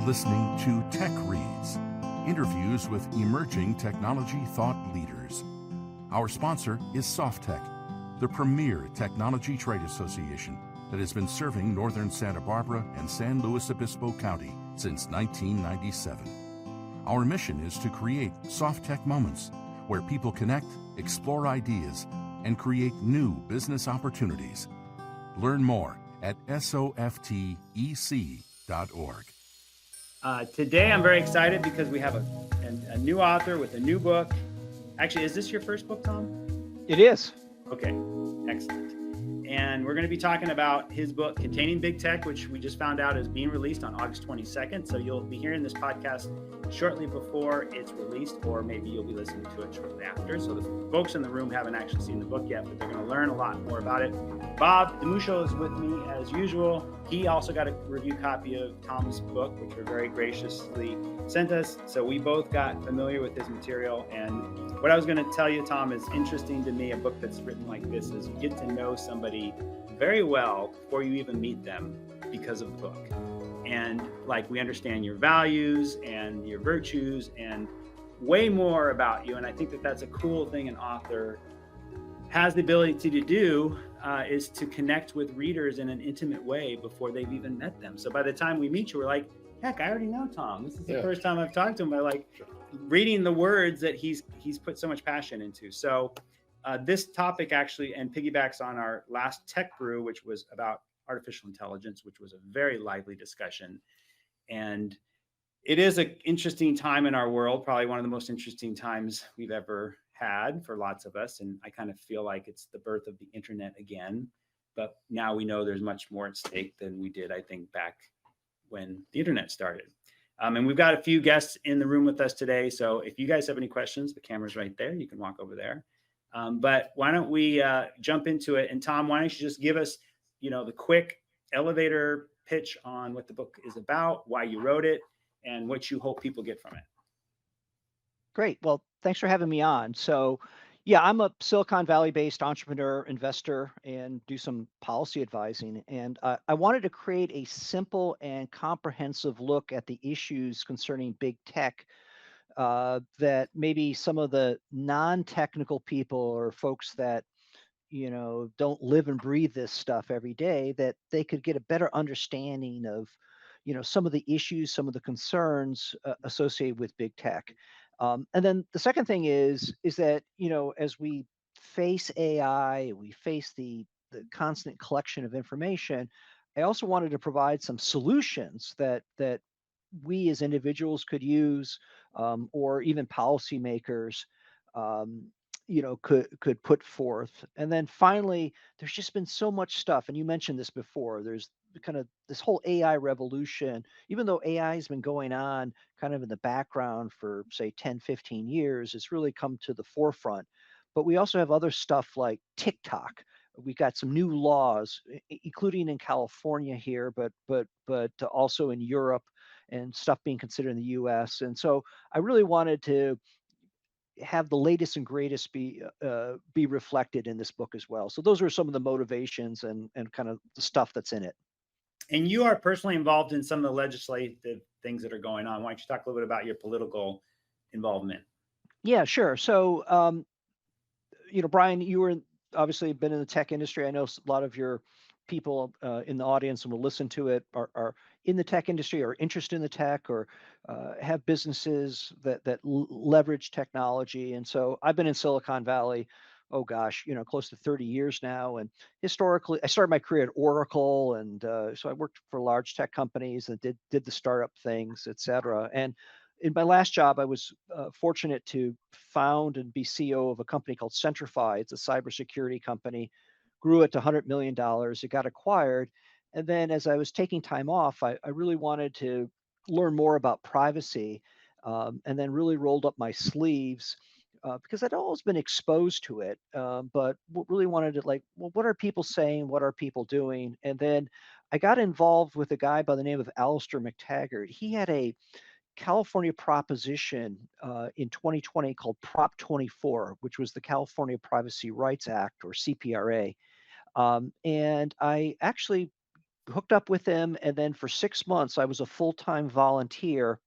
listening to Tech Reads, interviews with emerging technology thought leaders. Our sponsor is SoftTech, the premier technology trade association that has been serving northern Santa Barbara and San Luis Obispo County since 1997. Our mission is to create SoftTech moments where people connect, explore ideas, and create new business opportunities. Learn more at softec.org. Today I'm very excited because we have a new author with a new book. Actually, is this your first book, Tom? It is. Okay, excellent. And we're going to be talking about his book, Containing Big Tech, which we just found out is being released on August 22nd. So you'll be hearing this podcast shortly before it's released, or maybe you'll be listening to it shortly after. So the folks in the room haven't actually seen the book yet, but they're going to learn a lot more about it. Bob DeMuscio is with me as usual. He also got a review copy of Tom's book, which were very graciously sent us. So we both got familiar with his material. And what I was going to tell you, Tom, is interesting to me. A book that's written like this is you get to know somebody very well before you even meet them because of the book. And like we understand your values and your virtues and way more about you. And I think that that's a cool thing an author has the ability to do is to connect with readers in an intimate way before they've even met them. So by the time we meet you, we're like, heck, I already know Tom. This is the first time I've talked to him. By like reading the words that he's put so much passion into. So this topic actually and piggybacks on our last Tech Brew, which was about artificial intelligence, which was a very lively discussion. And it is an interesting time in our world, probably one of the most interesting times we've ever had for lots of us. And I kind of feel like it's the birth of the internet again. But now we know there's much more at stake than we did, I think, back when the internet started. And we've got a few guests in the room with us today. So if you guys have any questions, the camera's right there. You can walk over there. But why don't we jump into it? And Tom, why don't you just give us, the quick elevator pitch on what the book is about, why you wrote it, and what you hope people get from it. Great. Well, thanks for having me on. So, yeah, I'm a Silicon Valley-based entrepreneur, investor, and do some policy advising. And I wanted to create a simple and comprehensive look at the issues concerning big tech that maybe some of the non-technical people or folks that don't live and breathe this stuff every day, that they could get a better understanding of some of the issues, some of the concerns associated with big tech. And then the second thing is that as we face AI, we face the constant collection of information, I also wanted to provide some solutions that we as individuals could use, or even policymakers could put forth. And then finally, there's just been so much stuff, and you mentioned this before, there's kind of this whole AI revolution. Even though AI has been going on kind of in the background for say 10, 15 years, it's really come to the forefront. But we also have other stuff like TikTok. We've got some new laws, including in California here, but also in Europe, and stuff being considered in the US. And so I really wanted to have the latest and greatest be reflected in this book as well. So those are some of the motivations and kind of the stuff that's in it. And you are personally involved in some of the legislative things that are going on. Why don't you talk a little bit about your political involvement? Yeah, sure. So, Brian, you were obviously been in the tech industry. I know a lot of your people in the audience and will listen to it are in the tech industry, or interested in the tech, or have businesses that leverage technology. And so I've been in Silicon Valley, oh gosh, close to 30 years now. And historically, I started my career at Oracle, and so I worked for large tech companies and did the startup things, et cetera. And in my last job, I was fortunate to found and be CEO of a company called Centrify. It's a cybersecurity company. Grew it to $100 million. It got acquired. And then as I was taking time off, I really wanted to learn more about privacy, and then really rolled up my sleeves because I'd always been exposed to it, but really wanted to what are people saying? What are people doing? And then I got involved with a guy by the name of Alistair McTaggart. He had a California proposition in 2020 called Prop 24, which was the California Privacy Rights Act, or CPRA. And I actually hooked up with him, and then for 6 months, I was a full-time volunteer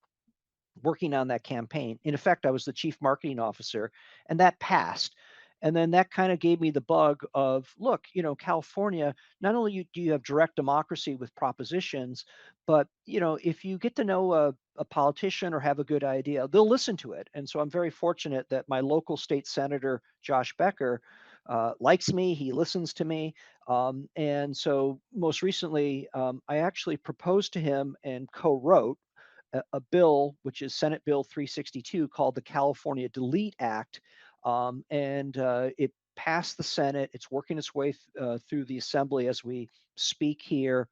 working on that campaign. In effect, I was the chief marketing officer, and that passed. And then that kind of gave me the bug of, look, California, not only do you have direct democracy with propositions, but if you get to know a politician or have a good idea, they'll listen to it. And so I'm very fortunate that my local state senator, Josh Becker, likes me. He listens to me. And so most recently, I actually proposed to him and co-wrote a bill, which is Senate Bill 362, called the California Delete Act. And it passed the Senate. It's working its way through the Assembly as we speak here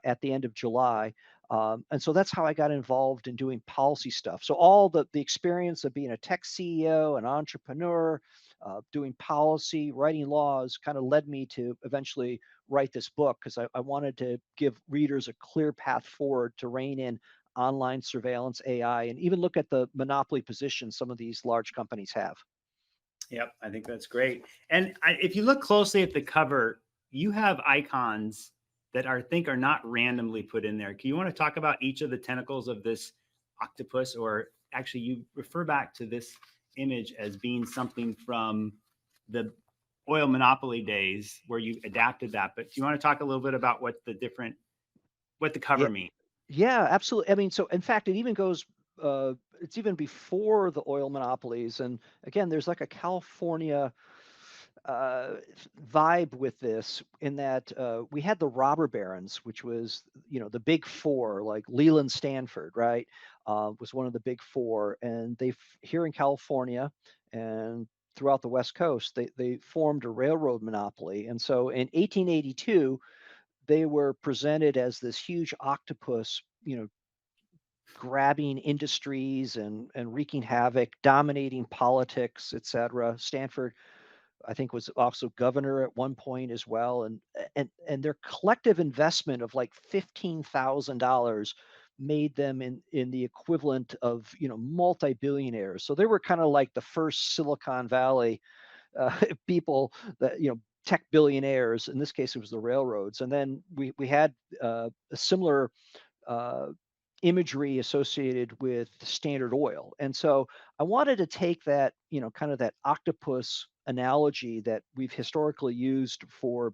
at the end of July. And so that's how I got involved in doing policy stuff. So all the experience of being a tech CEO, an entrepreneur, doing policy, writing laws kind of led me to eventually write this book, because I wanted to give readers a clear path forward to rein in online surveillance, AI, and even look at the monopoly position some of these large companies have. Yep, I think that's great. And if you look closely at the cover, you have icons that I think are not randomly put in there. Do you want to talk about each of the tentacles of this octopus, or actually you refer back to this image as being something from the oil monopoly days where you adapted that? But do you want to talk a little bit about what the cover means? Yeah, absolutely. I mean, so in fact, it even goes, it's even before the oil monopolies. And again, there's like a California vibe with this, in that we had the robber barons, which was, the big four, like Leland Stanford, right? Was one of the big four. And here in California and throughout the West Coast, they formed a railroad monopoly. And so in 1882, they were presented as this huge octopus, grabbing industries and wreaking havoc, dominating politics, et cetera. Stanford, I think, was also governor at one point as well, and their collective investment of like $15,000 made them in the equivalent of multi-billionaires. So they were kind of like the first Silicon Valley people that tech billionaires. In this case, it was the railroads. And then we had a similar imagery associated with Standard Oil. And so I wanted to take that, kind of that octopus analogy that we've historically used for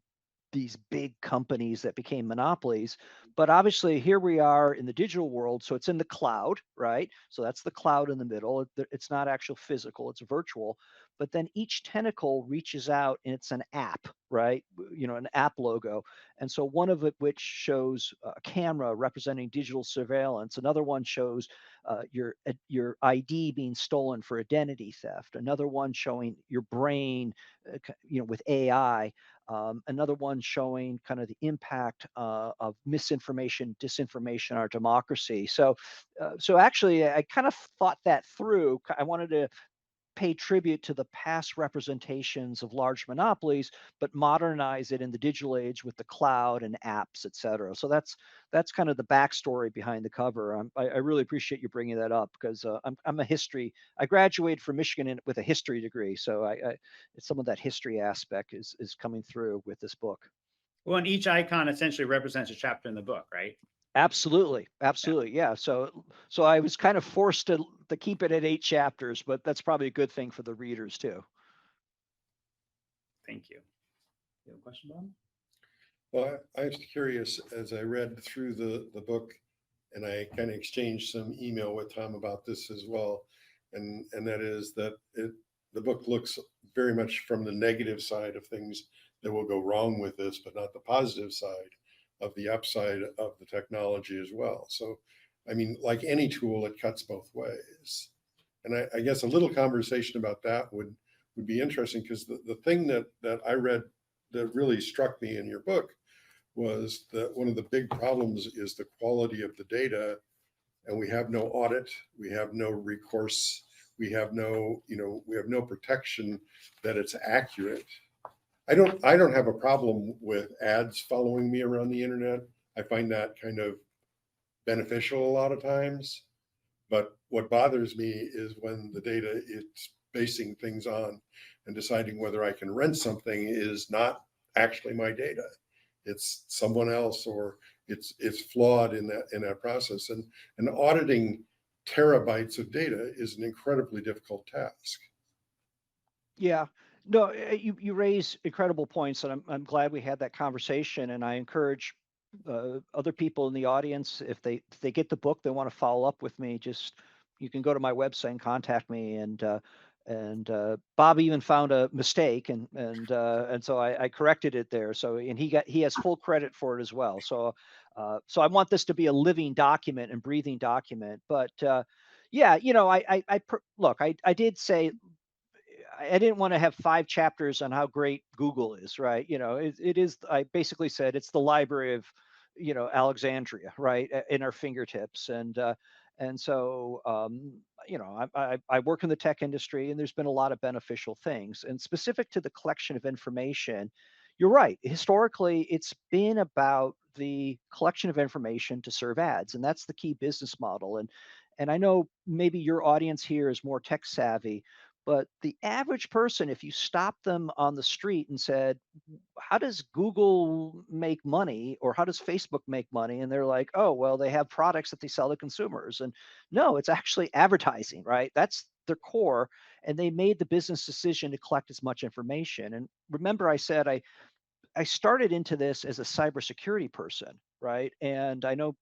these big companies that became monopolies. But obviously, here we are in the digital world. So it's in the cloud, right? So that's the cloud in the middle. It's not actual physical, it's virtual. But then each tentacle reaches out and it's an app, right? An app logo. And so one of it which shows a camera representing digital surveillance. Another one shows your ID being stolen for identity theft. Another one showing your brain, with AI. Another one showing kind of the impact of misinformation, disinformation on our democracy. So actually, I kind of thought that through. I wanted to pay tribute to the past representations of large monopolies, but modernize it in the digital age with the cloud and apps, et cetera. So that's kind of the backstory behind the cover. I really appreciate you bringing that up, because I'm a history. I graduated from Michigan with a history degree, so some of that history aspect is coming through with this book. Well, and each icon essentially represents a chapter in the book, right? Absolutely. Yeah. So I was kind of forced to keep it at 8 chapters, but that's probably a good thing for the readers too. Thank you. You have a question, Bob? Well, I was curious as I read through the book, and I kind of exchanged some email with Tom about this as well, and that is that the book looks very much from the negative side of things that will go wrong with this, but not the positive side of the upside of the technology as well. So, I mean, like any tool, it cuts both ways. And I guess a little conversation about that would be interesting, because the thing that I read that really struck me in your book was that one of the big problems is the quality of the data, and we have no audit, we have no recourse, we have no protection that it's accurate. I don't have a problem with ads following me around the internet. I find that kind of beneficial a lot of times. But what bothers me is when the data it's basing things on and deciding whether I can rent something is not actually my data. it's someone else, or it's flawed in that process. And auditing terabytes of data is an incredibly difficult task. Yeah. No, you raise incredible points, and I'm glad we had that conversation. And I encourage other people in the audience, if they get the book, they want to follow up with me, just you can go to my website and contact me. And Bob even found a mistake, and so I corrected it there. So and he has full credit for it as well. So I want this to be a living document and breathing document. But yeah, look, I did say I didn't want to have 5 chapters on how great Google is, right? It is. I basically said it's the library of, Alexandria, right, in our fingertips, and so I work in the tech industry, and there's been a lot of beneficial things, and specific to the collection of information. You're right. Historically, it's been about the collection of information to serve ads, and that's the key business model. And I know maybe your audience here is more tech savvy, but the average person, if you stop them on the street and said, how does Google make money or how does Facebook make money? And they're like, oh, well, they have products that they sell to consumers. And no, it's actually advertising, right? That's their core. And they made the business decision to collect as much information. And remember, I said I started into this as a cybersecurity person, right? And I know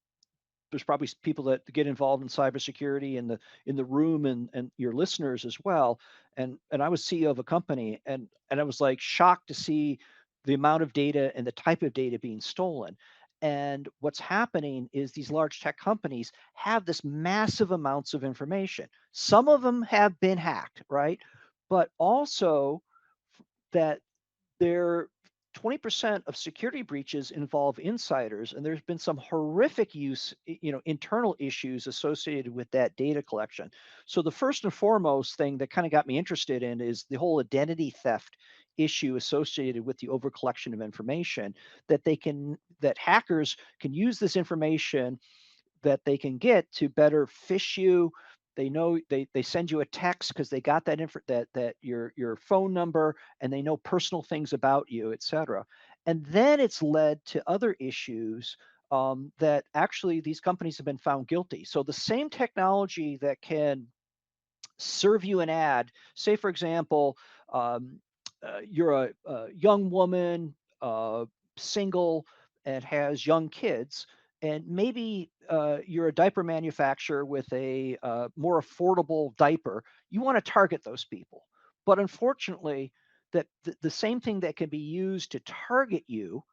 there's probably people that get involved in cybersecurity in the room, and your listeners as well. And I was CEO of a company, and I was like shocked to see the amount of data and the type of data being stolen. And what's happening is these large tech companies have this massive amounts of information. Some of them have been hacked, right? But also that there 20% of security breaches involve insiders, and there's been some horrific internal issues associated with that data collection. So the first and foremost thing that kind of got me interested in is the whole identity theft issue associated with the overcollection of information, that hackers can use this information that they can get to better fish you. They know they send you a text because they got that your phone number, and they know personal things about you, et cetera. And then it's led to other issues, that actually these companies have been found guilty. So the same technology that can serve you an ad, say for example, um, you're a young woman, single, and has young kids, and maybe you're a diaper manufacturer with a more affordable diaper. You want to target those people, but unfortunately, that the same thing that can be used to target you,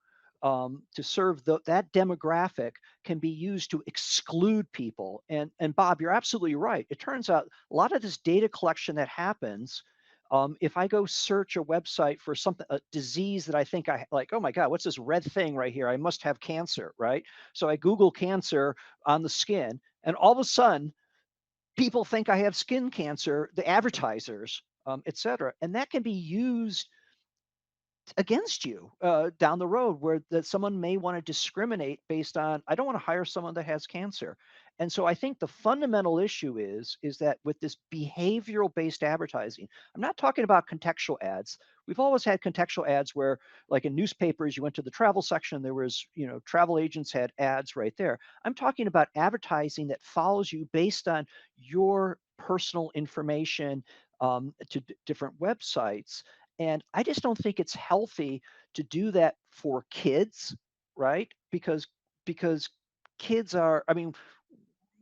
to serve that demographic, can be used to exclude people. And Bob, you're absolutely right. It turns out a lot of this data collection that happens, if I go search a website for something, a disease that I think I like, oh my God, what's this red thing right here? I must have cancer, right? So I Google cancer on the skin, and all of a sudden, people think I have skin cancer, the advertisers, et cetera. And that can be used against you down the road, where that someone may want to discriminate based on, I don't want to hire someone that has cancer. And so I think the fundamental issue is that with this behavioral based advertising, I'm not talking about contextual ads. We've always had contextual ads where, like in newspapers, you went to the travel section, there was, travel agents had ads right there. I'm talking about advertising that follows you based on your personal information, to different websites. And I just don't think it's healthy to do that for kids, right? Because kids are, I mean,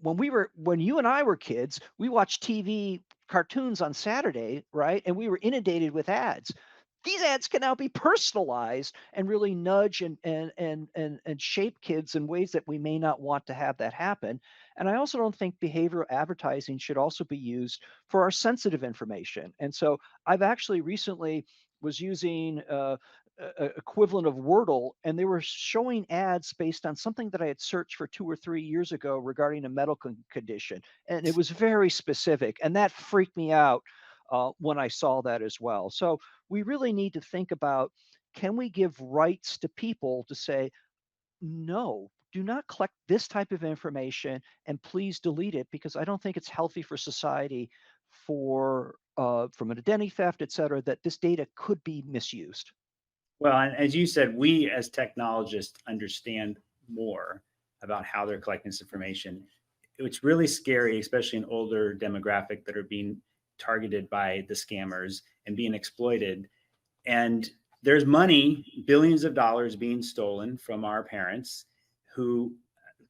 when you and I were kids, we watched TV cartoons on Saturday, right? And we were inundated with ads. These ads can now be personalized and really nudge and shape kids in ways that we may not want to have that happen. And I also don't think behavioral advertising should also be used for our sensitive information. And so I've actually recently was using equivalent of Wordle, and they were showing ads based on something that I had searched for 2 or 3 years ago regarding a medical condition, and it was very specific, and that freaked me out when I saw that as well. So we really need to think about, can we give rights to people to say, no, do not collect this type of information, and please delete it, because I don't think it's healthy for society, for from an identity theft, et cetera, that this data could be misused. Well, and as you said, we as technologists understand more about how they're collecting this information. It's really scary, especially an older demographic that are being targeted by the scammers and being exploited. And there's money, billions of dollars being stolen from our parents who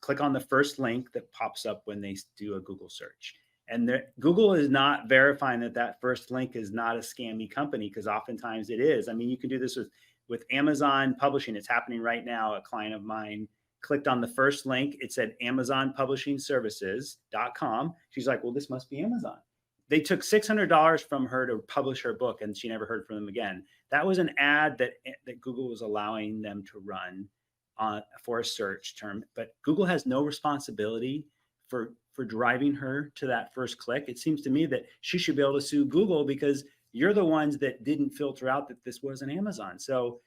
click on the first link that pops up when they do a Google search. And Google is not verifying that that first link is not a scammy company, because oftentimes it is. I mean, you can do this with Amazon publishing. It's happening right now. A client of mine clicked on the first link. It said Amazon Publishing Services.com. She's like, well, this must be Amazon. They took $600 from her to publish her book, and she never heard from them again. That was an ad that Google was allowing them to run for a search term. But Google has no responsibility for driving her to that first click. It seems to me that she should be able to sue Google, because you're the ones that didn't filter out that this was an Amazon. So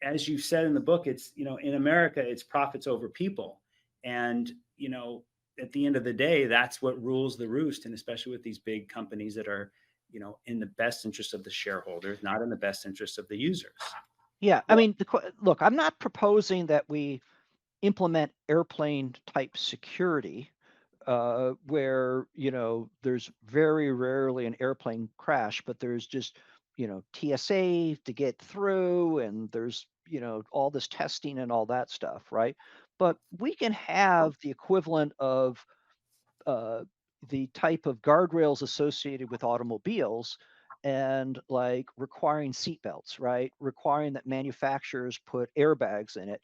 as you said in the book, it's, in America, it's profits over people. And, at the end of the day, that's what rules the roost. And especially with these big companies that are, in the best interest of the shareholders, not in the best interest of the users. Yeah. I mean, look, I'm not proposing that we implement airplane type security where, there's very rarely an airplane crash, but there's just, TSA to get through, and there's, all this testing and all that stuff, right? But we can have the equivalent of the type of guardrails associated with automobiles, and like requiring seatbelts, right? Requiring that manufacturers put airbags in it.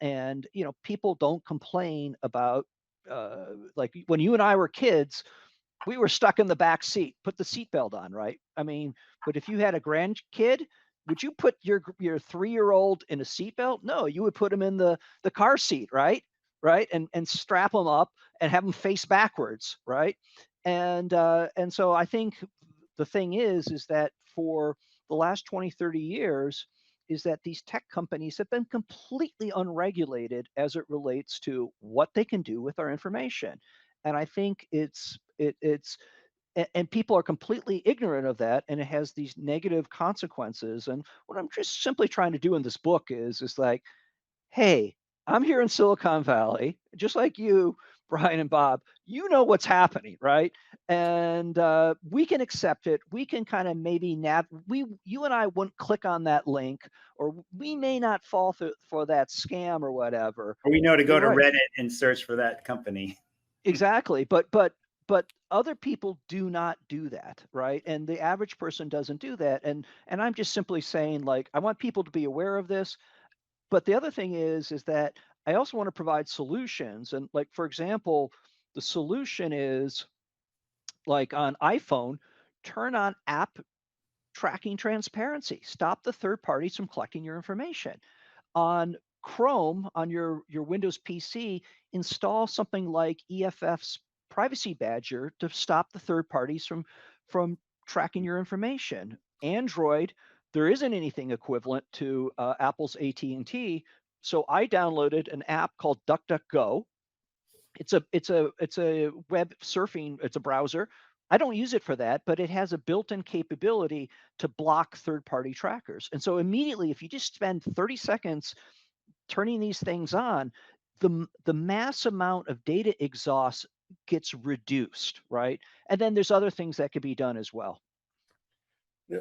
And people don't complain about like when you and I were kids, we were stuck in the back seat. Put the seatbelt on, right? I mean, but if you had a grandkid, would you put your 3-year-old in a seatbelt? No, you would put him in the car seat, right? Right, and strap them up and have them face backwards, right? And so I think the thing is that for the last 20, 30 years, is that these tech companies have been completely unregulated as it relates to what they can do with our information. And I think it's and people are completely ignorant of that, and it has these negative consequences. And what I'm just simply trying to do in this book is like, hey, I'm here in Silicon Valley, just like you, Brian and Bob. You know what's happening, right? And we can accept it. We can kind of maybe you and I wouldn't click on that link, or we may not fall for that scam or whatever. Or we know to go to Reddit and search for that company. Exactly, but other people do not do that, right? And the average person doesn't do that. And I'm just simply saying, like, I want people to be aware of this. But the other thing is that I also want to provide solutions. And like, for example, the solution is like on iPhone, turn on app tracking transparency. Stop the third parties from collecting your information. On Chrome, on your Windows PC, install something like EFF's Privacy Badger to stop the third parties from tracking your information. Android, there isn't anything equivalent to Apple's AT&T, so I downloaded an app called DuckDuckGo. It's a web surfing, it's a browser. I don't use it for that, but it has a built-in capability to block third-party trackers. And so immediately, if you just spend 30 seconds turning these things on, the mass amount of data exhaust gets reduced, right? And then there's other things that could be done as well. Yeah,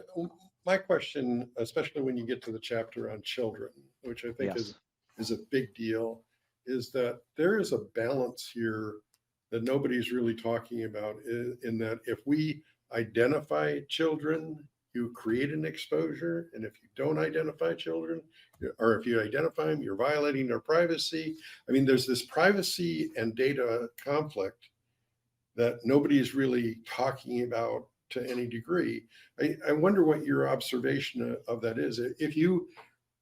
my question, especially when you get to the chapter on children, which I think is a big deal, is that there is a balance here that nobody's really talking about, in that if we identify children, you create an exposure. And if you don't identify children, or if you identify them, you're violating their privacy. I mean, there's this privacy and data conflict that nobody's really talking about to any degree. I wonder what your observation of that is. If you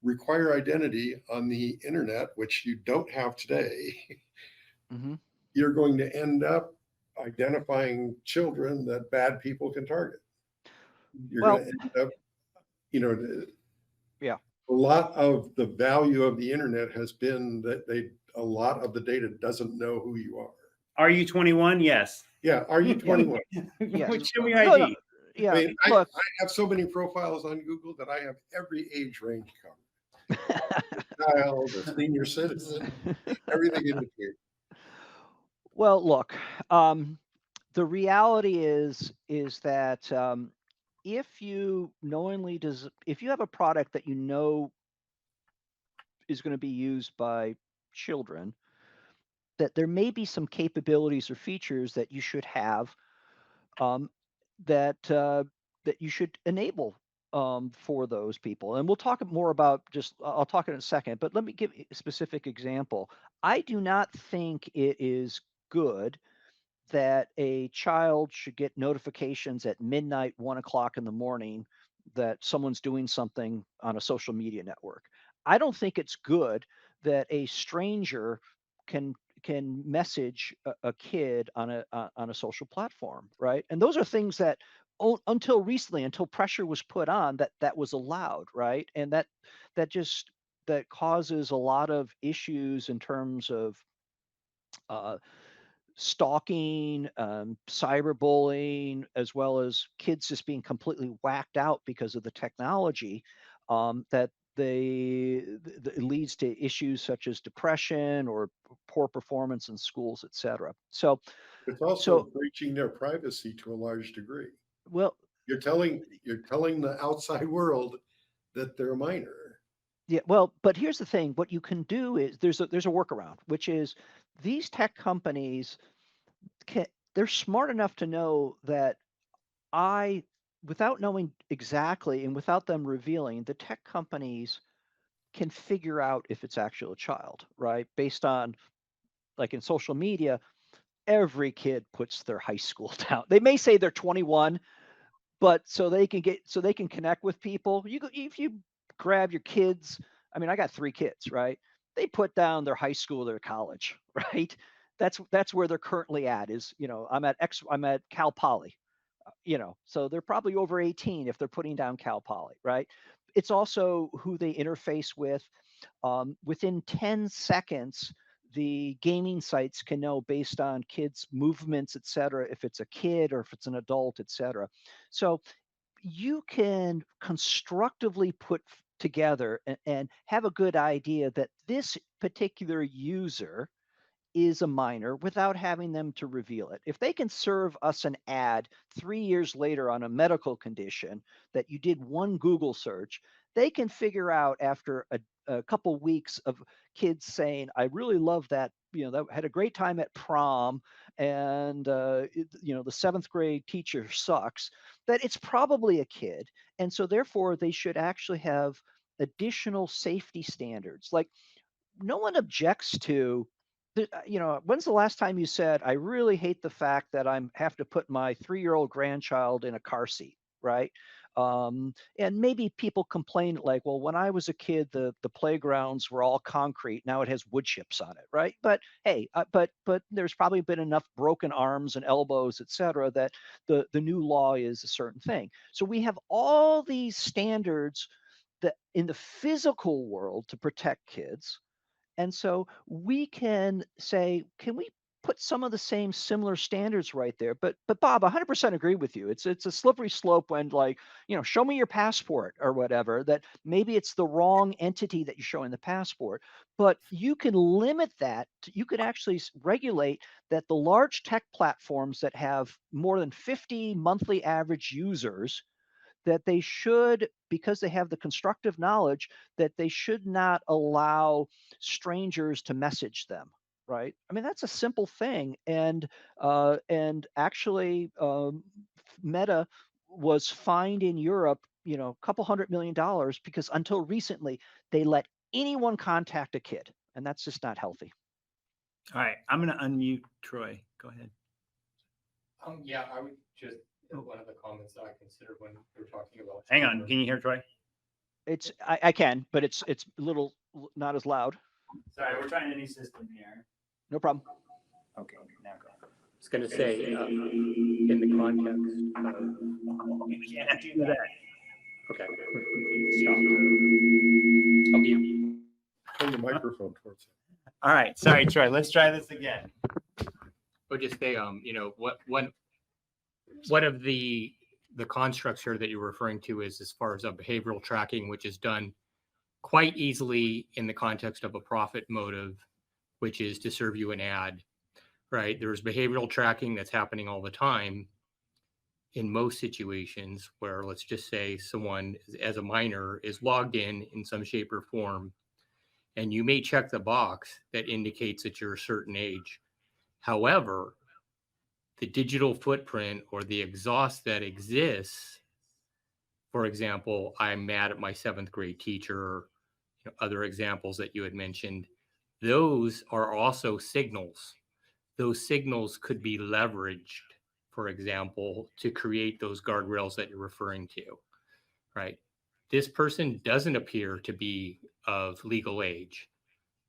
require identity on the internet, which you don't have today, you're going to end up identifying children that bad people can target. You're going to end up, a lot of the value of the internet has been that a lot of the data doesn't know who you are. Are you 21? Yes. Yeah. Are you 21? Yes. Show me ID. Yeah, I mean, look, I have so many profiles on Google that I have every age range covered. Child, a senior citizen, everything in between. well, look, the reality is that if you knowingly if you have a product that you know is going to be used by children, that there may be some capabilities or features that you should have um, that you should enable for those people. And we'll talk more about I'll talk in a second, but let me give a specific example. I do not think it is good that a child should get notifications at midnight, 1 o'clock in the morning that someone's doing something on a social media network. I don't think it's good that a stranger can message a kid on a social platform, right? And those are things that until recently, until pressure was put on, that was allowed, right? And that causes a lot of issues in terms of uh, stalking, cyberbullying, as well as kids just being completely whacked out because of the technology. That it leads to issues such as depression or poor performance in schools, et cetera. It's also So breaching their privacy to a large degree. well, You're telling the outside world that they're a minor. yeah, well, but here's the thing: what you can do is there's a workaround, which is these tech companies they're smart enough to know that I, without knowing exactly and without them revealing, the tech companies can figure out if it's actually a child, right? Based on, like in social media, every kid puts their high school down. They may say they're 21, but so they can connect with people. If you grab your kids, I mean, I got 3 kids, right? They put down their high school, their college, right? That's where they're currently at. I'm at Cal Poly, so they're probably over 18 if they're putting down Cal Poly, right? It's also who they interface with. Within 10 seconds, the gaming sites can know based on kids' movements, et cetera, if it's a kid or if it's an adult, et cetera. So you can constructively put together and have a good idea that this particular user is a minor without having them to reveal it. If they can serve us an ad 3 years later on a medical condition that you did one Google search, they can figure out after a couple weeks of kids saying, I really love that, that had a great time at prom, and the 7th grade teacher sucks, that it's probably a kid. And so therefore they should actually have additional safety standards. Like, no one objects to when's the last time you said, I really hate the fact that I'm have to put my 3-year-old grandchild in a car seat, right? And maybe people complain like, well, when I was a kid, the playgrounds were all concrete, now it has wood chips on it, right? But hey, but there's probably been enough broken arms and elbows, et cetera, that the new law is a certain thing. So we have all these standards that in the physical world to protect kids. And so we can say, can we put some of the same similar standards right there? But Bob, 100% agree with you. It's a slippery slope when, like, show me your passport or whatever, that maybe it's the wrong entity that you show in the passport. But you can limit that. You could actually regulate that the large tech platforms that have more than 50 monthly average users, that they should, because they have the constructive knowledge, that they should not allow strangers to message them, right? I mean, that's a simple thing. And actually, Meta was fined in Europe, a couple $100 million, because until recently they let anyone contact a kid, and that's just not healthy. All right, I'm going to unmute Troy. Go ahead. Yeah, I would just one of the comments that I considered when we were talking about. Hang on, can you hear Troy? I can, but it's a little not as loud. Sorry, we're trying a new system here. No problem. Okay, now go ahead. I was going to say, in the context of, We can't do that. okay, stop. I'll mute. Turn the microphone towards it. All right, sorry, Troy. Let's try this again. Or just say, what one of the the constructs here that you're referring to is as far as a behavioral tracking, which is done quite easily in the context of a profit motive, which is to serve you an ad, right? There's behavioral tracking that's happening all the time in most situations where, let's just say, someone as a minor is logged in some shape or form, and you may check the box that indicates that you're a certain age. However, the digital footprint or the exhaust that exists, for example, I'm mad at my 7th grade teacher, other examples that you had mentioned, those are also signals. Those signals could be leveraged, for example, to create those guardrails that you're referring to, right? This person doesn't appear to be of legal age.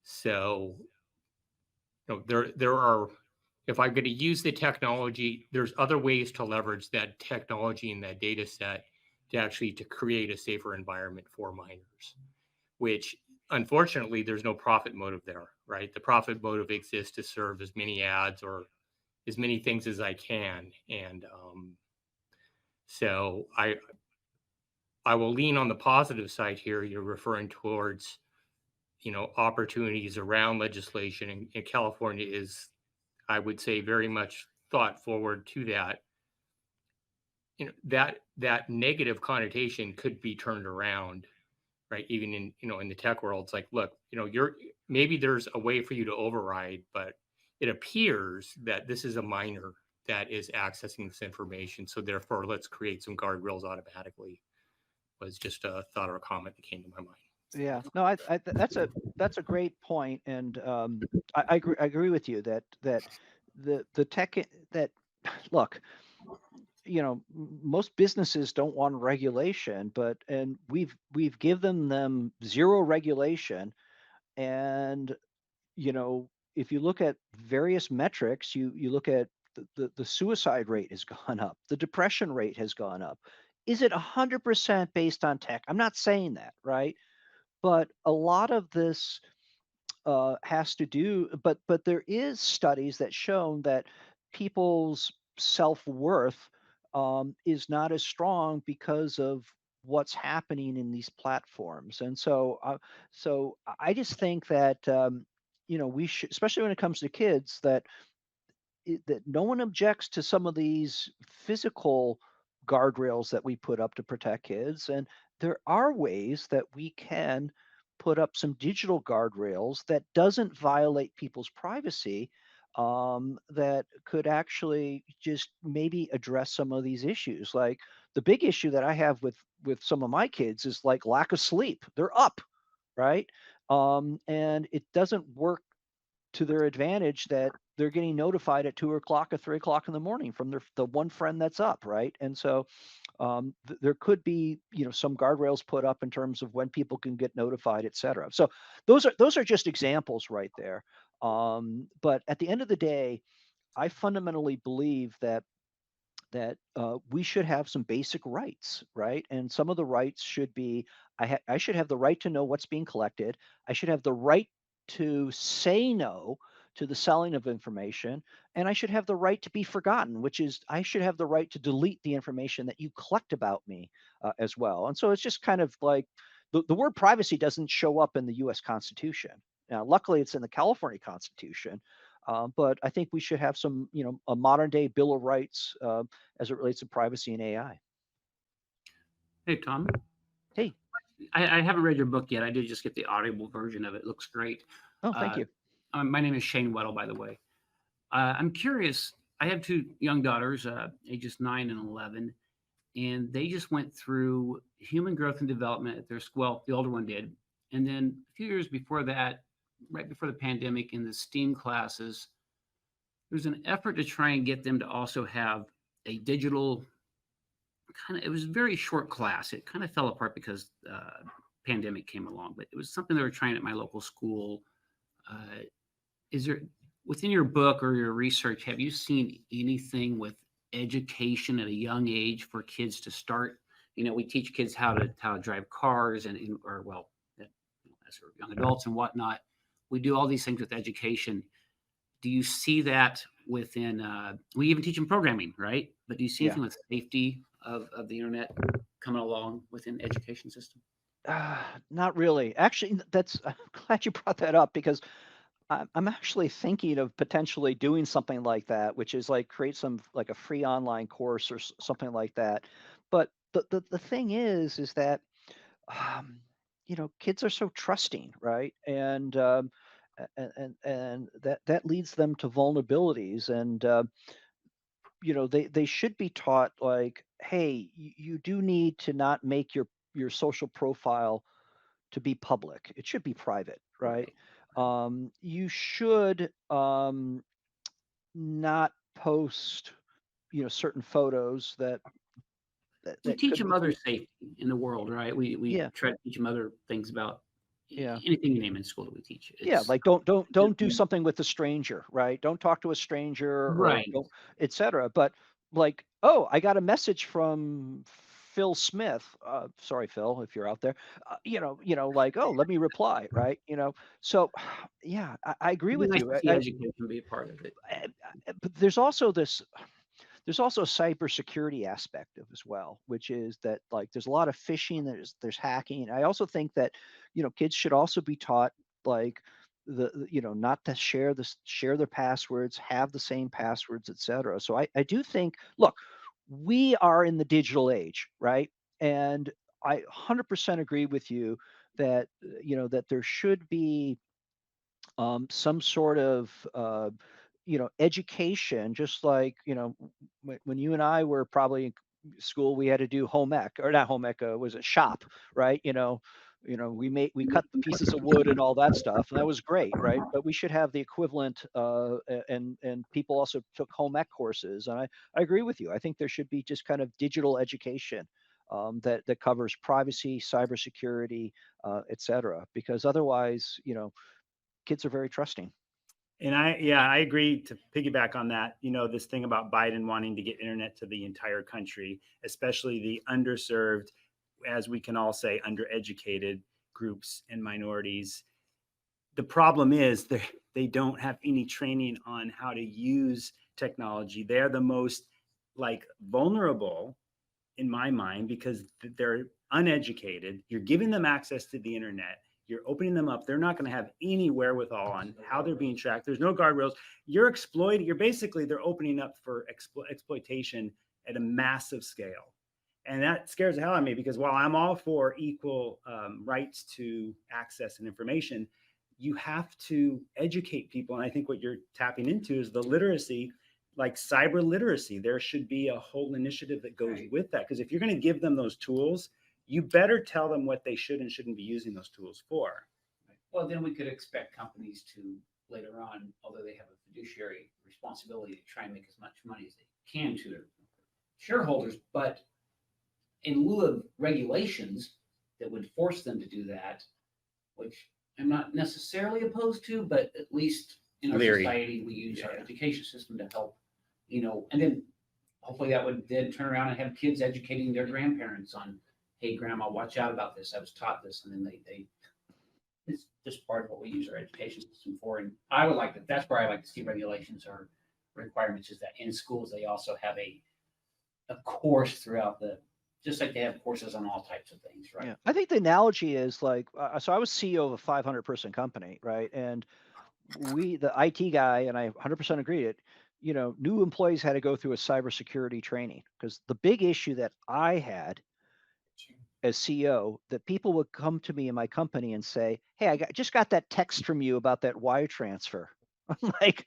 So, there are, if I'm going to use the technology, there's other ways to leverage that technology and that data set to create a safer environment for minors, which unfortunately there's no profit motive there, right? The profit motive exists to serve as many ads or as many things as I can. And so I will lean on the positive side here. You're referring towards, opportunities around legislation, and California is, I would say, very much thought forward to that. That negative connotation could be turned around, right? Even in the tech world, it's like, look, maybe there's a way for you to override, but it appears that this is a minor that is accessing this information. So therefore, let's create some guardrails automatically. Was just a thought or a comment that came to my mind. Yeah, no, that's a great point, and I agree with you that the tech that look, most businesses don't want regulation, and we've given them zero regulation, and if you look at various metrics, you look at the suicide rate has gone up, the depression rate has gone up. Is it 100% based on tech? I'm not saying that, right? But a lot of this has to do, but there is studies that shown that people's self-worth is not as strong because of what's happening in these platforms. And so I just think that we should, especially when it comes to kids, that no one objects to some of these physical guardrails that we put up to protect kids, and there are ways that we can put up some digital guardrails that doesn't violate people's privacy, that could actually just maybe address some of these issues. Like the big issue that I have with some of my kids is like lack of sleep. They're up, right? And it doesn't work to their advantage that they're getting notified at 2 o'clock or 3 o'clock in the morning from the one friend that's up, right? And so there could be some guardrails put up in terms of when people can get notified, et cetera. So those are just examples right there. But at the end of the day, I fundamentally believe that we should have some basic rights, right? And some of the rights should be I should have the right to know what's being collected. I should have the right to say no to the selling of information, and I should have the right to be forgotten, which is I should have the right to delete the information that you collect about me as well. And so it's just kind of like the word privacy doesn't show up in the U.S. Constitution. Now, luckily, it's in the California Constitution. But I think we should have some, a modern day Bill of Rights as it relates to privacy and AI. Hey, Tom. Hey. I haven't read your book yet. I did just get the audible version of it. It looks great. Oh, thank you. My name is Shane Weddle, by the way. I'm curious. I have 2 young daughters, ages 9 and 11, and they just went through human growth and development at their school. Well, the older one did. And then a few years before that, right before the pandemic, in the STEAM classes, there was an effort to try and get them to also have a digital it was a very short class. It kind of fell apart because pandemic came along, but it was something they were trying at my local school. Is there, within your book or your research, have you seen anything with education at a young age for kids to start? We teach kids how to drive cars as young adults and whatnot. We do all these things with education. do you see that within, we even teach them programming, right? But do you see Yeah. anything with safety of the internet coming along within the education system? Not really. Actually, that's I'm glad you brought that up because I'm actually thinking of potentially doing something like that, which is like create some like a free online course or something like that. But the thing is that um, kids are so trusting, right? And and that leads them to vulnerabilities, and they should be taught like, hey, you do need to not make your social profile to be public. It should be private, right? Right. You should not post, certain photos We that teach could them be, other safety in the world, right? We yeah, try to teach them other things about yeah. anything you name in school that we teach. Yeah, It's like don't do something with a stranger, right? Don't talk to a stranger or right. don't, etc. But like, oh, I got a message from Phil Smith. Sorry, Phil, if you're out there. Like, oh, let me reply, right? So yeah, I agree It'd be with nice you. to see education be a part of it. But there's also a cybersecurity aspect of as well, which is that like there's a lot of phishing, there's hacking. I also think that kids should also be taught like not to share their passwords, have the same passwords, etc. So I do think, look, we are in the digital age, right? And I 100% agree with you that that there should be some sort of education, just like when you and I were probably in school, we had to do home ec, or not home ec, was it shop, right? We cut the pieces of wood and all that stuff, and that was great, right? But we should have the equivalent, and people also took home ec courses, and I agree with you. I think there should be just kind of digital education. That covers privacy, cybersecurity, etc. Because otherwise, kids are very trusting. And I agree to piggyback on that. This thing about Biden wanting to get internet to the entire country, especially the underserved, as we can all say, undereducated groups and minorities. The problem is they don't have any training on how to use technology. They're the most like vulnerable in my mind because they're uneducated. You're giving them access to the internet. You're opening them up. They're not going to have any wherewithal on how they're being tracked. There's no guardrails. You're exploiting. They're opening up for exploitation at a massive scale. And that scares the hell out of me because while I'm all for equal rights to access and information, you have to educate people. And I think what you're tapping into is the literacy, like cyber literacy. There should be a whole initiative that goes with that. Because if you're going to give them those tools, you better tell them what they should and shouldn't be using those tools for. Well, then we could expect companies to later on, although they have a fiduciary responsibility to try and make as much money as they can to their shareholders, but in lieu of regulations that would force them to do that, which I'm not necessarily opposed to, but at least in our Leery. society, we use our education system to help, and then hopefully that would then turn around and have kids educating their grandparents on, hey, grandma, watch out about this. I was taught this. And then they it's just part of what we use our education system for. And I would like that. That's where I like to see regulations or requirements is that in schools, they also have a course throughout just like they have courses on all types of things, right? Yeah, I think the analogy is like, so I was CEO of a 500-person company, right? And the IT guy, and I 100% agree it, new employees had to go through a cybersecurity training because the big issue that I had as CEO, that people would come to me in my company and say, "Hey, just got that text from you about that wire transfer." I'm like,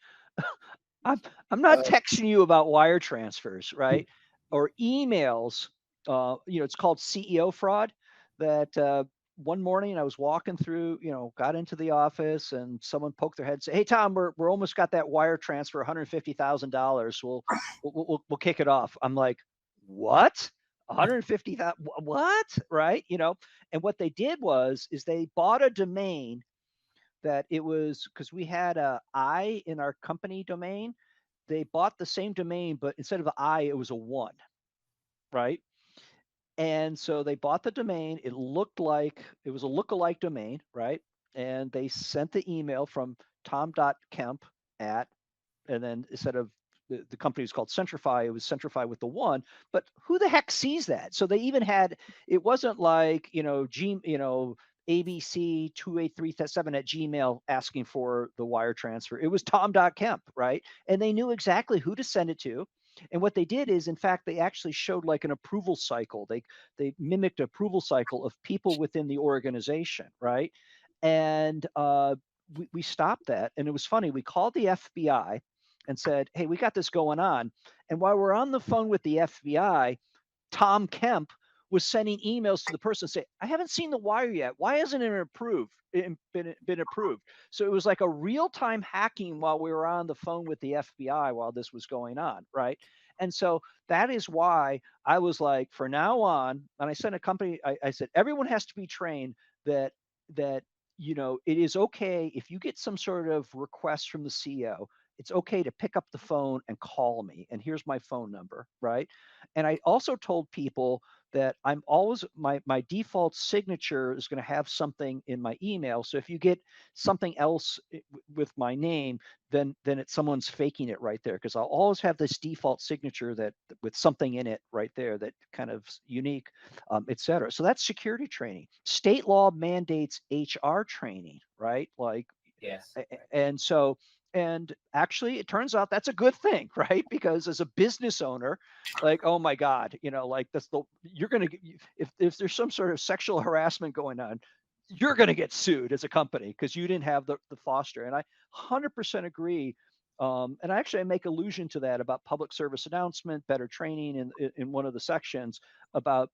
I'm not Uh, texting you about wire transfers, right? Or emails. It's called CEO fraud. That one morning I was walking through, got into the office and someone poked their head and said, "Hey, Tom, we're almost got that wire transfer, $150,000. We'll kick it off." I'm like, "What? 150,000? What?" Right? And what they did is they bought a domain that it was because we had a I in our company domain. They bought the same domain, but instead of an I, it was a one, right? And so they bought the domain. It looked like it was a look-alike domain, right? And they sent the email from tom.kemp at and then instead of the company was called Centrify, it was Centrify with the one. But who the heck sees that? So they even had, it wasn't like, abc2837 at Gmail asking for the wire transfer. It was Tom.Kemp, right? And they knew exactly who to send it to. And what they did is, in fact, they actually showed like an approval cycle. They mimicked approval cycle of people within the organization, right? And we stopped that. And it was funny. We called the FBI and said, "Hey, we got this going on." And while we're on the phone with the FBI, Tom Kemp was sending emails to the person saying, "I haven't seen the wire yet. Why hasn't it been approved?" So it was like a real-time hacking while we were on the phone with the FBI while this was going on, right? And so that is why I was like, for now on, and I sent a company, I said, everyone has to be trained that it is okay if you get some sort of request from the CEO, it's okay to pick up the phone and call me. And here's my phone number, right? And I also told people that I'm always, my default signature is going to have something in my email. So if you get something else with my name, then it's someone's faking it right there, because I'll always have this default signature that with something in it right there that kind of unique, et cetera. So that's security training. State law mandates HR training, right? Like, Yes. and so, and actually it turns out that's a good thing, right? Because as a business owner, like, oh my God, like you're going to get, if there's some sort of sexual harassment going on, you're going to get sued as a company because you didn't have the foster. And I 100% agree. And I make allusion to that about public service announcement, better training in one of the sections about,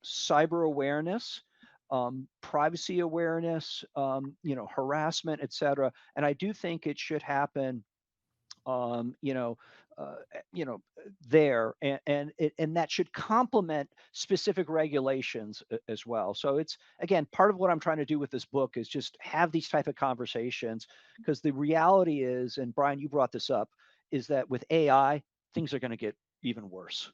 cyber awareness, privacy awareness, harassment, et cetera. And I do think it should happen, uh, there, and that should complement specific regulations as well. So it's, again, part of what I'm trying to do with this book is just have these type of conversations, because the reality is, and Brian, you brought this up, is that with AI, things are going to get even worse.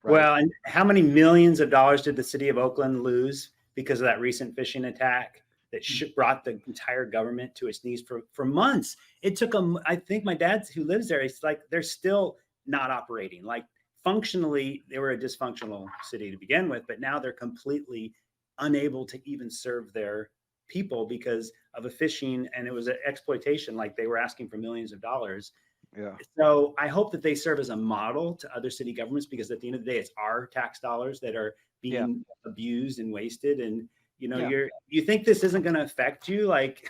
Right? Well, and how many millions of dollars did the city of Oakland lose because of that recent phishing attack that brought the entire government to its knees for months? It took them, I think my dad who lives there, it's like they're still not operating. Like functionally, they were a dysfunctional city to begin with, but now they're completely unable to even serve their people because of a phishing, and it was an exploitation. Like they were asking for millions of dollars. Yeah. So I hope that they serve as a model to other city governments, because at the end of the day, it's our tax dollars that are being abused and wasted. And you think this isn't going to affect you? Like,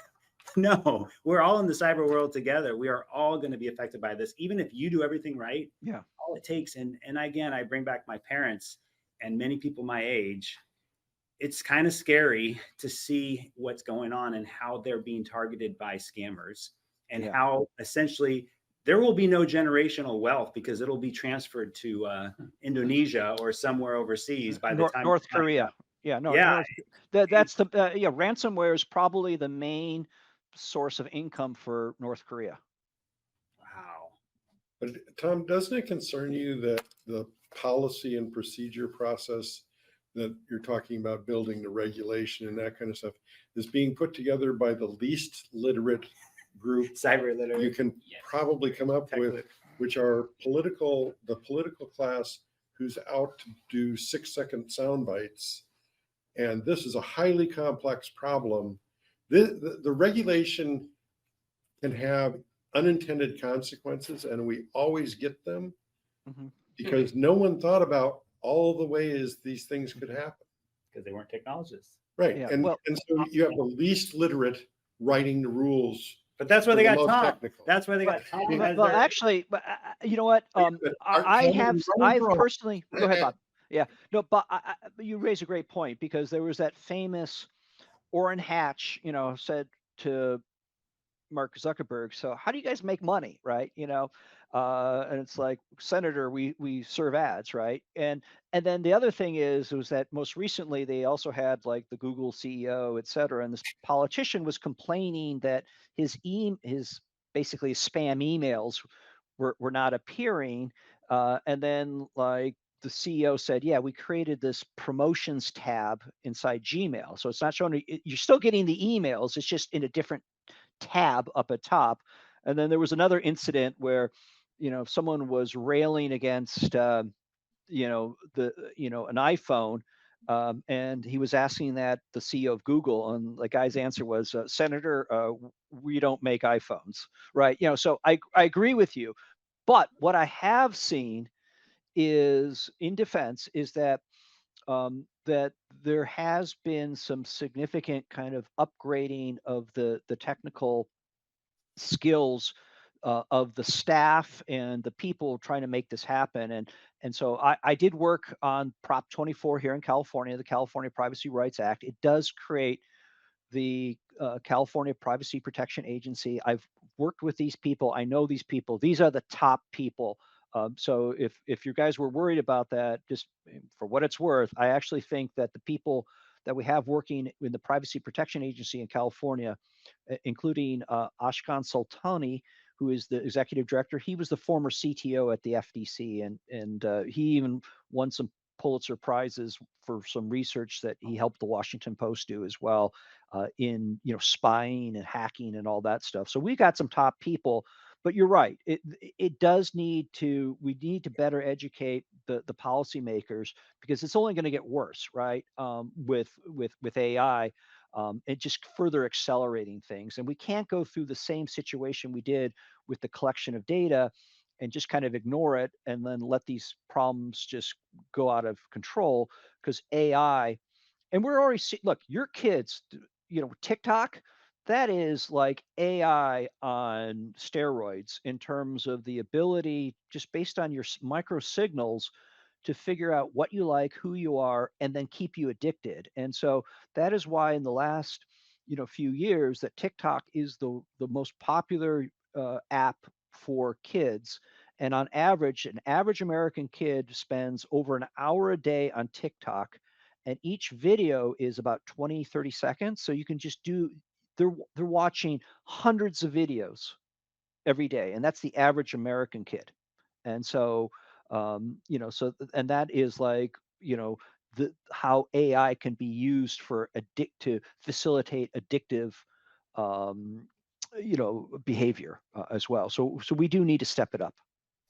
no, we're all in the cyber world together. We are all going to be affected by this, even if you do everything right. Yeah. All it takes, and again, I bring back my parents and many people my age. It's kind of scary to see what's going on and how they're being targeted by scammers, and how essentially there will be no generational wealth because it'll be transferred to Indonesia or somewhere overseas by the time North Korea. Yeah, no, yeah, that's the ransomware is probably the main source of income for North Korea. Wow. But Tom, doesn't it concern you that the policy and procedure process that you're talking about, building the regulation and that kind of stuff, is being put together by the least literate group cyber literate you can probably come up with, which are the political class who's out to do 6-second sound bites? And this is a highly complex problem. The regulation can have unintended consequences, and we always get them because no one thought about all the ways these things could happen. Because they weren't technologists. Right. Yeah, and so you have the least literate writing the rules. But that's why they got Tom. That's why they got Tom. Well, actually, but you know what? I've personally, go ahead, Bob. Yeah, no, but you raise a great point, because there was that famous Orrin Hatch, said to Mark Zuckerberg, so how do you guys make money, right? And it's like, Senator, we serve ads, right? And then the other thing was that most recently they also had like the Google CEO, et cetera, and this politician was complaining that his basically spam emails were not appearing, and then like the CEO said, yeah, we created this promotions tab inside Gmail, so it's not showing, you're still getting the emails, it's just in a different tab up at top. And then there was another incident where, someone was railing against, an iPhone, and he was asking that the CEO of Google, and the guy's answer was, Senator, we don't make iPhones, right? So I agree with you, but what I have seen is, in defense, is that there has been some significant kind of upgrading of the technical skills of the staff and the people trying to make this happen. And so I did work on Prop 24 here in California, the California Privacy Rights Act. It does create the California Privacy Protection Agency. I've worked with these people. I know these people. These are the top people. So if you guys were worried about that, just for what it's worth, I actually think that the people that we have working in the Privacy Protection Agency in California, including Ashkan Sultani, who is the executive director, he was the former CTO at the FDC, and he even won some Pulitzer Prizes for some research that he helped the Washington Post do as well, in spying and hacking and all that stuff. So we got some top people, but you're right. It does need to. We need to better educate the policymakers, because it's only going to get worse, right? With AI, it just further accelerating things, and we can't go through the same situation we did with the collection of data and just kind of ignore it and then let these problems just go out of control, because AI, and we're already seeing, look, your kids, TikTok, that is like AI on steroids in terms of the ability, just based on your micro signals, to figure out what you like, who you are, and then keep you addicted. And so that is why in the last, few years, that TikTok is the most popular app for kids. And on average, an average American kid spends over an hour a day on TikTok, and each video is about 20, 30 seconds. So you can just they're watching hundreds of videos every day, and that's the average American kid. And so, and that is like, how AI can be used for to facilitate addictive, um, behavior as well. So we do need to step it up.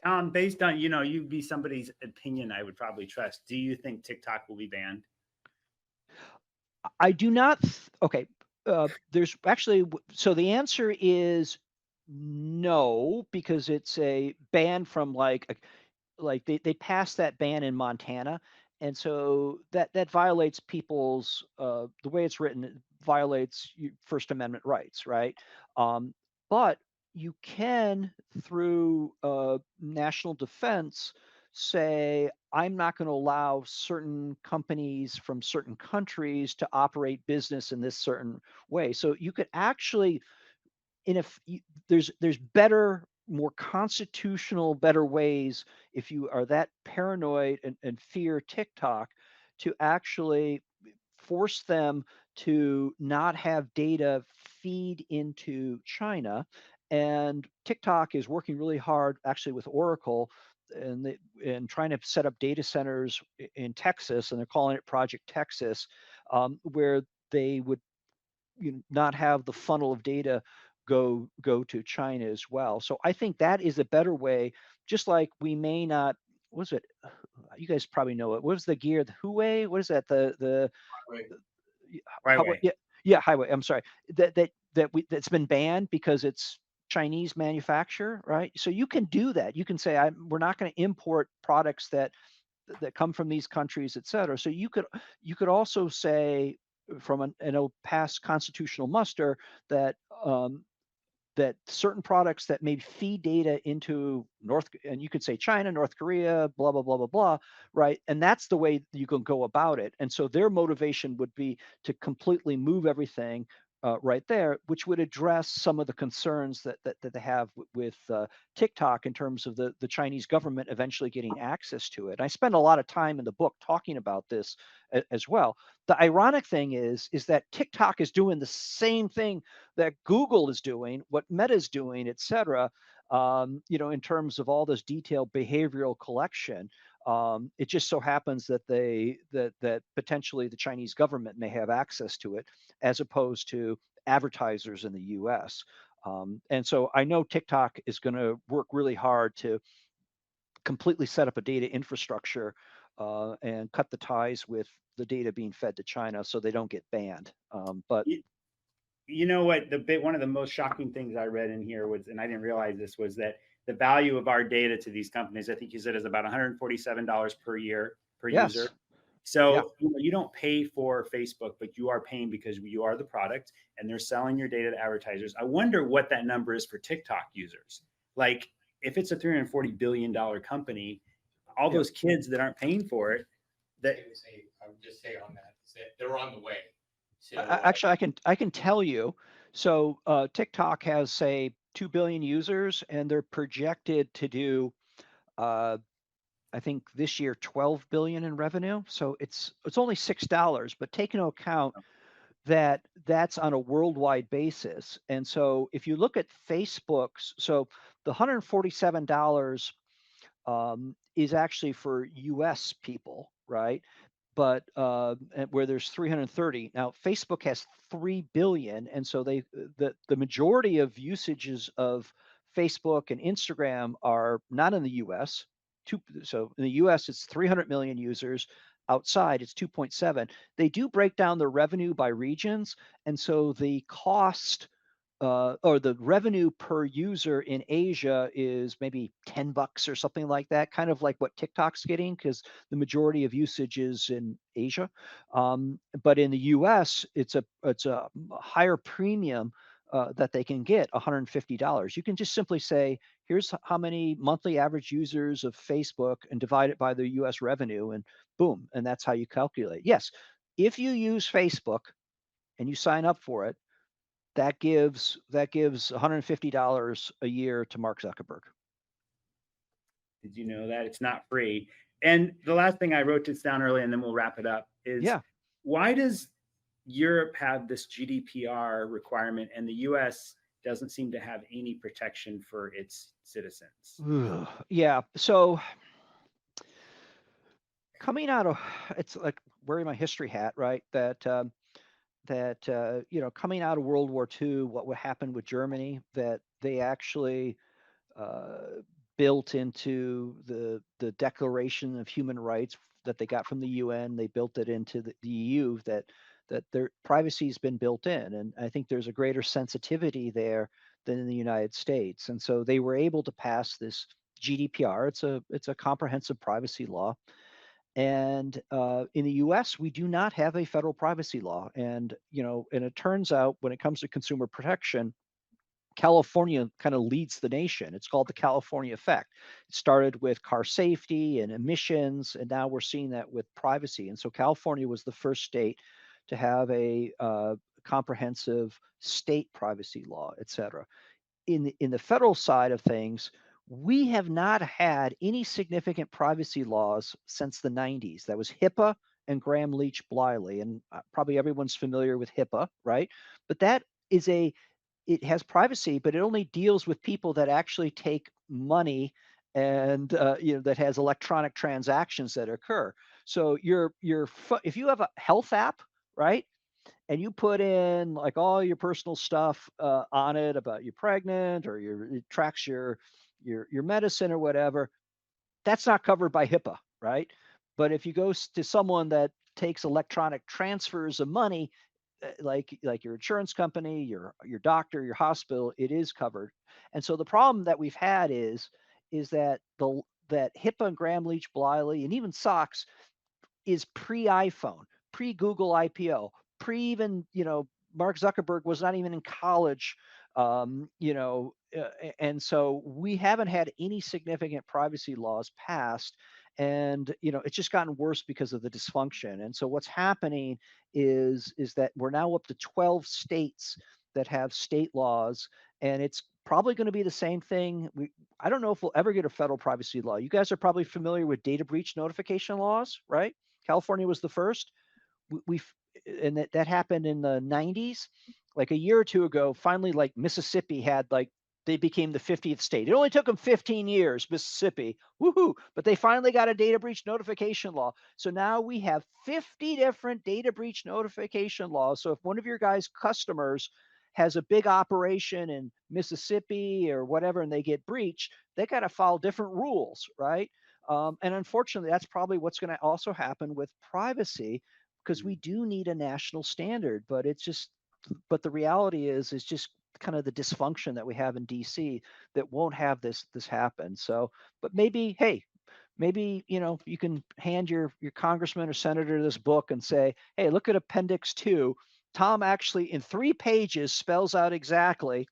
Tom, based on, you'd be somebody's opinion I would probably trust. Do you think TikTok will be banned? I do not. Okay. There's actually, so the answer is no, because it's a ban from like they passed that ban in Montana, and so that violates people's, the way it's written, it violates First Amendment rights, right? Um, but you can, through national defense, say, I'm not going to allow certain companies from certain countries to operate business in this certain way. So you could actually, there's better, more constitutional, better ways, if you are that paranoid and fear TikTok, to actually force them to not have data feed into China. And TikTok is working really hard, actually, with Oracle, and trying to set up data centers in Texas, and they're calling it Project Texas, where they would, not have the funnel of data go to China as well. So I think that is a better way. Just like we may not, what was it? You guys probably know it. What was the gear? The Huawei? What is that? The Highway. yeah, highway. I'm sorry. That's been banned because it's Chinese manufacturer, right? So you can do that. You can say, we're not going to import products that come from these countries, et cetera. So you could also say, from an past constitutional muster, that that certain products that may feed data into and you could say China, North Korea, blah, blah, blah, blah, blah, right? And that's the way you can go about it. And so their motivation would be to completely move everything right there, which would address some of the concerns that they have with TikTok, in terms of the Chinese government eventually getting access to it. I spend a lot of time in the book talking about this as well. The ironic thing is that TikTok is doing the same thing that Google is doing, what Meta is doing, et cetera, in terms of all this detailed behavioral collection. It just so happens that that potentially the Chinese government may have access to it, as opposed to advertisers in the U.S. And so I know TikTok is going to work really hard to completely set up a data infrastructure and cut the ties with the data being fed to China so they don't get banned. But You know what, one of the most shocking things I read in here was, and I didn't realize this, was that the value of our data to these companies, I think you said, is about $147 per year per user. yes, yeah, So you don't pay for Facebook, but you are paying because you are the product and they're selling your data to advertisers. I wonder what that number is for TikTok users. Like, if it's a $340 billion company, all yeah. those kids that aren't paying for it, that I would just say on that is that they're on the way. So Actually, I can tell you. So TikTok has say 2 billion users, and they're projected to do uh, I think this year 12 billion in revenue. So it's only $6, but take into account that that's on a worldwide basis. And so if you look at Facebook's, so the $147 is actually for US people, right? But where there's 330. Now Facebook has 3 billion, and so the majority of usages of Facebook and Instagram are not in the US. So in the US it's 300 million users. Outside it's 2.7. They do break down the revenue by regions, and so the cost or the revenue per user in Asia is maybe $10 or something like that, kind of like what TikTok's getting, because the majority of usage is in Asia. But in the US, it's a higher premium that they can get, $150. You can just simply say, here's how many monthly average users of Facebook and divide it by the US revenue, and boom, and that's how you calculate. Yes, if you use Facebook and you sign up for it, that gives $150 a year to Mark Zuckerberg. did you know that it's not free? And the last thing, I wrote this down early and then we'll wrap it up, is Yeah. why does Europe have this GDPR requirement and the US doesn't seem to have any protection for its citizens? Yeah. So coming out of it's like wearing my history hat, right? That coming out of World War II, what would happen with Germany? That they actually uh, built into the Declaration of Human Rights that they got from the UN. They built it into the EU that their privacy has been built in, and I think there's a greater sensitivity there than in the United States. And so they were able to pass this GDPR. It's a comprehensive privacy law. And in the U.S., we do not have a federal privacy law, and and it turns out when it comes to consumer protection, California kind of leads the nation. It's called the California effect. It started with car safety and emissions, and now we're seeing that with privacy. And so California was the first state to have a comprehensive state privacy law, et cetera. In the federal side of things, we have not had any significant privacy laws since the 90s. That was HIPAA and Graham-Leach-Bliley, and probably everyone's familiar with HIPAA, right? But that is it has privacy, but it only deals with people that actually take money and that has electronic transactions that occur. So if you have a health app, right, and you put in like all your personal stuff on it about you pregnant or it tracks your medicine or whatever, that's not covered by HIPAA, right? But if you go to someone that takes electronic transfers of money, like your insurance company, your doctor, your hospital, it is covered. And so the problem that we've had is that HIPAA and Graham-Leach-Bliley and even SOX is pre-iPhone, pre-Google IPO, pre-even, Mark Zuckerberg was not even in college, and so we haven't had any significant privacy laws passed, and it's just gotten worse because of the dysfunction. And so what's happening is that we're now up to 12 states that have state laws, and it's probably going to be the same thing. I don't know if we'll ever get a federal privacy law. You guys are probably familiar with data breach notification laws, right? California was the first. We've and that happened in the 90s. Like a year or two ago, finally, like Mississippi had they became the 50th state. It only took them 15 years, Mississippi. Woohoo! But they finally got a data breach notification law. So now we have 50 different data breach notification laws. So if one of your guys' customers has a big operation in Mississippi or whatever, and they get breached, they got to follow different rules, right? And unfortunately, that's probably what's going to also happen with privacy, because we do need a national standard. But the reality is just kind of the dysfunction that we have in DC that won't have this happen. So, but maybe, hey, maybe you can hand your congressman or senator this book and say, hey, look at Appendix 2. Tom actually in 3 pages spells out exactly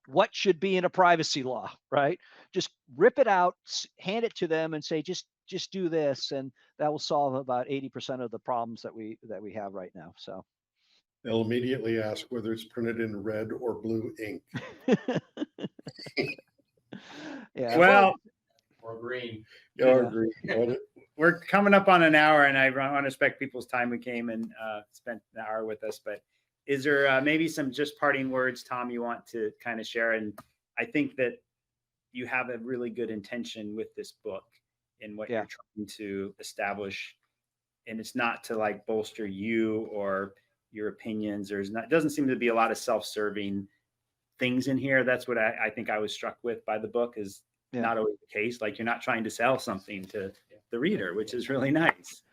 what should be in a privacy law, right? Just rip it out, hand it to them, and say, just do this, and that will solve about 80% of the problems that we have right now. So They'll immediately ask whether it's printed in red or blue ink. yeah. Well, Or green. Yeah, agree. we're coming up on an hour, and I want to respect people's time who came and spent an hour with us. But is there maybe some just parting words, Tom, you want to kind of share? And I think that you have a really good intention with this book in what you're trying to establish. And it's not to like bolster you or your opinions. It doesn't seem to be a lot of self-serving things in here. That's what I think I was struck with by the book, is not always the case. Like, you're not trying to sell something to the reader, which is really nice.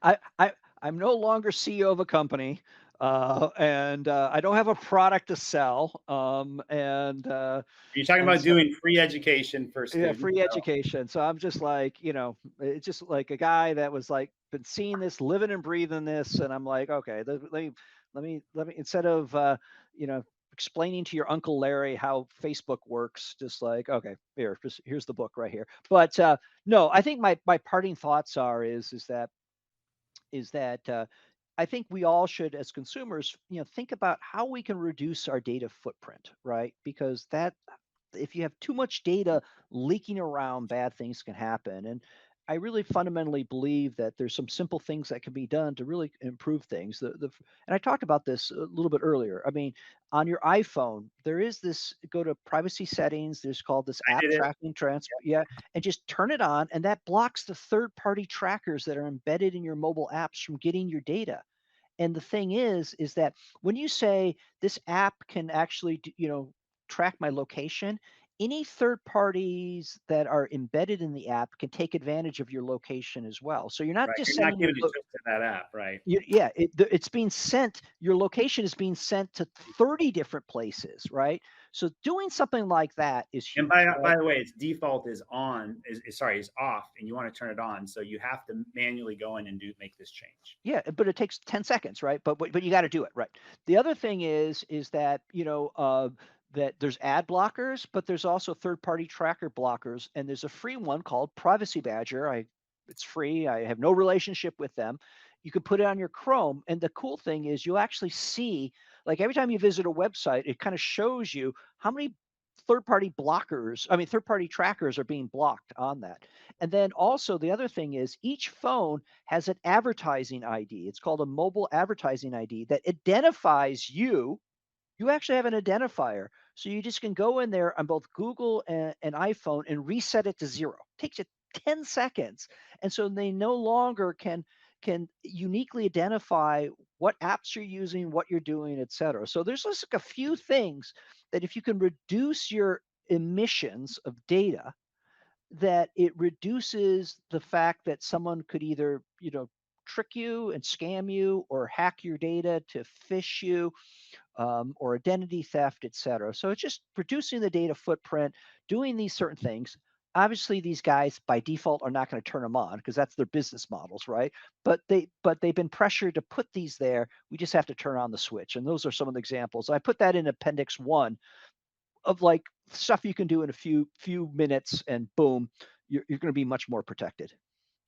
I'm no longer CEO of a company, and I don't have a product to sell. You're talking about doing free education for students. Yeah, free education. So I'm just like, it's just like a guy that was like been seeing this, living and breathing this, and I'm like, okay, let me instead of explaining to your Uncle Larry how Facebook works, just like, okay, here's the book right here. But no, I think my parting thoughts is that I think we all should, as consumers, think about how we can reduce our data footprint, right? Because if you have too much data leaking around, bad things can happen. And I really fundamentally believe that there's some simple things that can be done to really improve things. And I talked about this a little bit earlier. I mean, on your iPhone, there is this, go to privacy settings, there's called this app tracking transfer. Yeah. And just turn it on, and that blocks the third-party trackers that are embedded in your mobile apps from getting your data. And the thing is that when you say this app can actually, track my location, any third parties that are embedded in the app can take advantage of your location as well. So you're not just you're not sending giving it just to that app, right? it's being sent. Your location is being sent to 30 different places, right? So doing something like that is huge. And by the way, its default is off, and you want to turn it on. So you have to manually go in and make this change. Yeah, but it takes 10 seconds, right? But you got to do it, right? The other thing is that that there's ad blockers, but there's also third-party tracker blockers, and there's a free one called Privacy Badger. It's free. I have no relationship with them. You can put it on your Chrome, and the cool thing is you'll actually see, like, every time you visit a website, it kind of shows you how many third-party trackers are being blocked on that. And then also the other thing is each phone has an advertising ID. It's called a mobile advertising ID that identifies you. You actually have an identifier. So you just can go in there on both Google and iPhone and reset it to 0. It takes you 10 seconds. And so they no longer can uniquely identify what apps you're using, what you're doing, et cetera. So there's just like a few things that if you can reduce your emissions of data, that it reduces the fact that someone could either, trick you and scam you, or hack your data to phish you, or identity theft, et cetera. So it's just reducing the data footprint, doing these certain things. Obviously, these guys by default are not going to turn them on because that's their business models, right? But they've been pressured to put these there. We just have to turn on the switch. And those are some of the examples. I put that in Appendix 1 of like stuff you can do in a few minutes, and boom, you're going to be much more protected.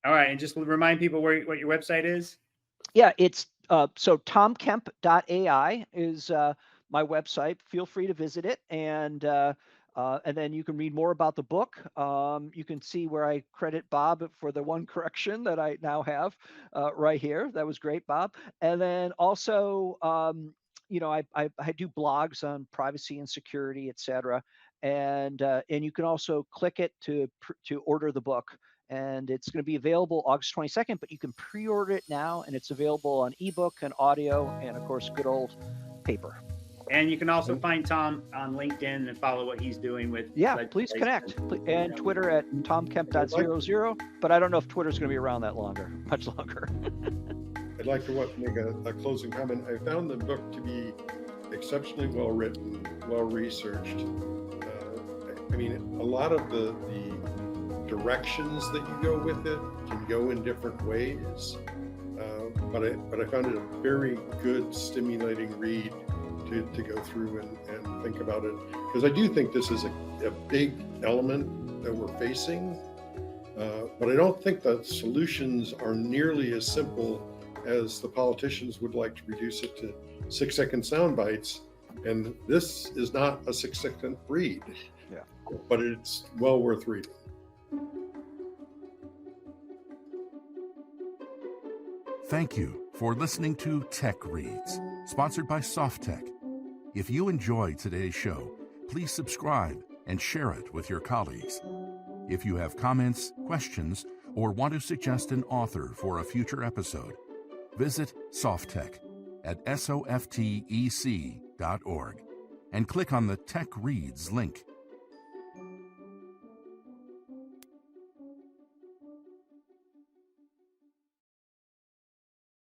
All right. And just remind people what your website is. Yeah, it's so tomkemp.ai is my website. Feel free to visit it, and then you can read more about the book. You can see where I credit Bob for the one correction that I now have right here. That was great, Bob. And then also, I do blogs on privacy and security, et cetera. And you can also click it to order the book. And it's going to be available August 22nd, but you can pre-order it now, and it's available on ebook and audio and, of course, good old paper. And you can also find Tom on LinkedIn and follow what he's doing with. Yeah, please connect. And Twitter at tomkemp.00. But I don't know if Twitter's going to be around much longer. I'd like to make a closing comment. I found the book to be exceptionally well written, well researched. I mean, a lot of the directions that you go with it can go in different ways. But I found it a very good, stimulating read to go through and think about it. Because I do think this is a big element that we're facing. But I don't think the solutions are nearly as simple as the politicians would like to reduce it to 6-second sound bites. And this is not a 6-second read, but it's well worth reading. Thank you for listening to Tech Reads, sponsored by SoftTech. If you enjoyed today's show, please subscribe and share it with your colleagues. If you have comments, questions, or want to suggest an author for a future episode, visit SoftTech at softec.org and click on the Tech Reads link.